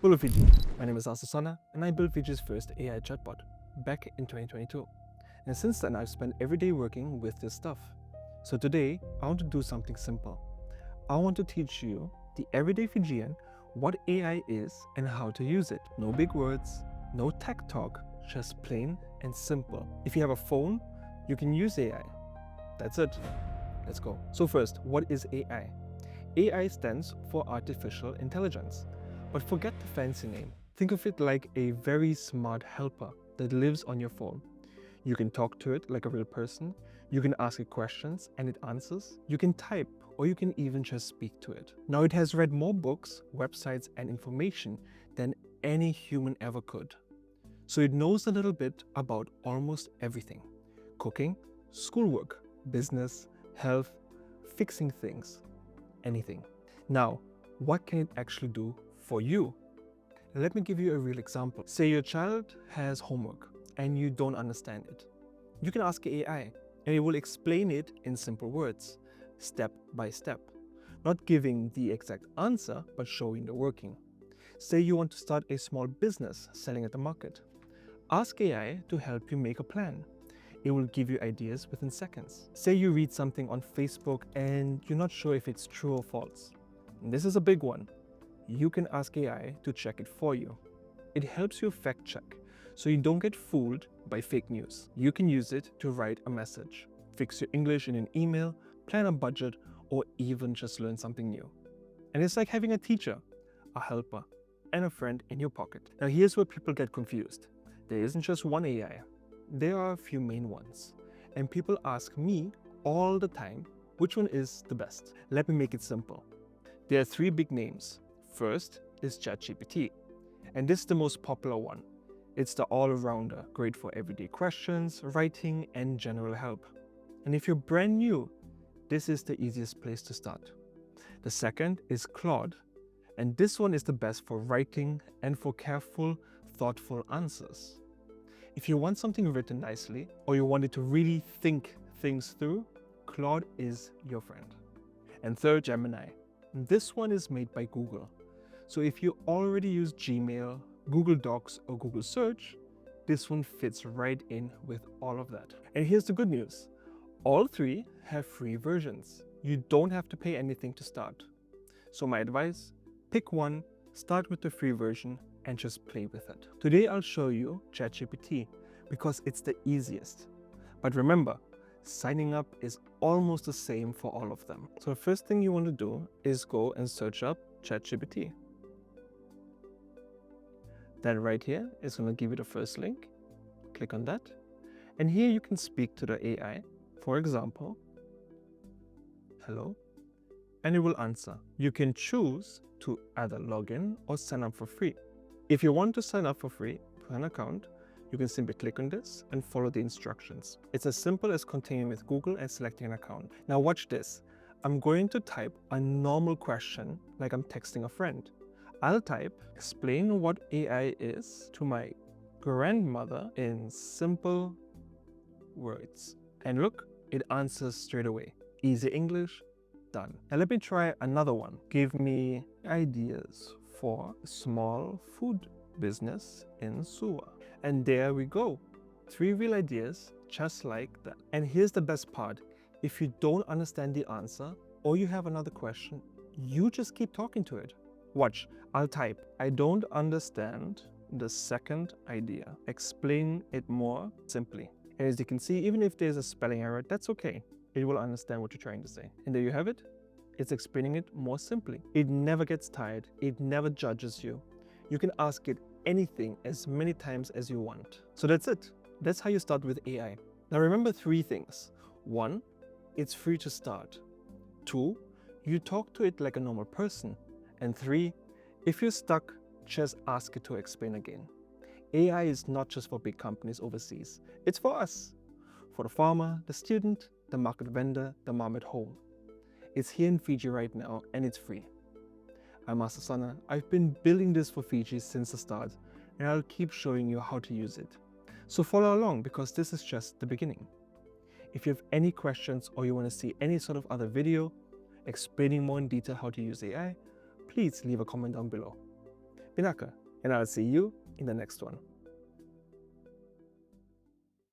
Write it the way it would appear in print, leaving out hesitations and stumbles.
Bula Fiji. My name is Asta, and I built Fiji's first AI chatbot back in 2022. And since then, I've spent every day working with this stuff. So today, I want to do something simple. I want to teach you, the everyday Fijian, what AI is and how to use it. No big words, no tech talk, just plain and simple. If you have a phone, you can use AI. That's it. Let's go. So first, what is AI? AI stands for Artificial Intelligence. But forget the fancy name. Think of it like a very smart helper that lives on your phone. You can talk to it like a real person, you can ask it questions and it answers, you can type, or you can even just speak to it. Now it has read more books, websites and information than any human ever could. So it knows a little bit about almost everything. Cooking, schoolwork, business, health, fixing things, anything. Now, what can it actually do for you? Let me give you a real example. Say your child has homework and you don't understand it. You can ask AI and it will explain it in simple words, step by step. Not giving the exact answer, but showing the working. Say you want to start a small business selling at the market. Ask AI to help you make a plan. It will give you ideas within seconds. Say you read something on Facebook and you're not sure if it's true or false. And this is a big one. You can ask AI to check it for you. It helps you fact check, so you don't get fooled by fake news. You can use it to write a message, fix your English in an email, plan a budget, or even just learn something new. And it's like having a teacher, a helper, and a friend in your pocket. Now here's where people get confused. There isn't just one AI. There are a few main ones. And people ask me all the time, which one is the best? Let me make it simple. There are three big names. First is ChatGPT, and this is the most popular one. It's the all-arounder, great for everyday questions, writing, and general help. And if you're brand new, this is the easiest place to start. The second is Claude, and this one is the best for writing and for careful, thoughtful answers. If you want something written nicely, or you want it to really think things through, Claude is your friend. And third, Gemini. This one is made by Google. So if you already use Gmail, Google Docs, or Google Search, this one fits right in with all of that. And here's the good news. All three have free versions. You don't have to pay anything to start. So my advice, pick one, start with the free version, and just play with it. Today I'll show you ChatGPT because it's the easiest. But remember, signing up is almost the same for all of them. So the first thing you want to do is go and search up ChatGPT. Then right here is going to give you the first link. Click on that. And here you can speak to the AI. For example, hello, and it will answer. You can choose to either log in or sign up for free. If you want to sign up for free for an account, you can simply click on this and follow the instructions. It's as simple as continuing with Google and selecting an account. Now watch this. I'm going to type a normal question like I'm texting a friend. I'll type, explain what AI is to my grandmother in simple words. And look, it answers straight away. Easy English, done. Now let me try another one. Give me ideas for a small food business in Suva. And there we go. 3 real ideas, just like that. And here's the best part. If you don't understand the answer or you have another question, you just keep talking to it. Watch, I'll type, I don't understand the second idea. Explain it more simply. And as you can see, even if there's a spelling error, that's okay. It will understand what you're trying to say. And there you have it. It's explaining it more simply. It never gets tired. It never judges you. You can ask it anything as many times as you want. So that's it. That's how you start with AI. Now remember 3 things. 1, it's free to start. 2, you talk to it like a normal person. And 3, if you're stuck, just ask it to explain again. AI is not just for big companies overseas. It's for us. For the farmer, the student, the market vendor, the mom at home. It's here in Fiji right now and it's free. I'm Asta. I've been building this for Fiji since the start and I'll keep showing you how to use it. So follow along because this is just the beginning. If you have any questions or you want to see any sort of other video explaining more in detail how to use AI, please leave a comment down below. Pinaka, and I'll see you in the next one.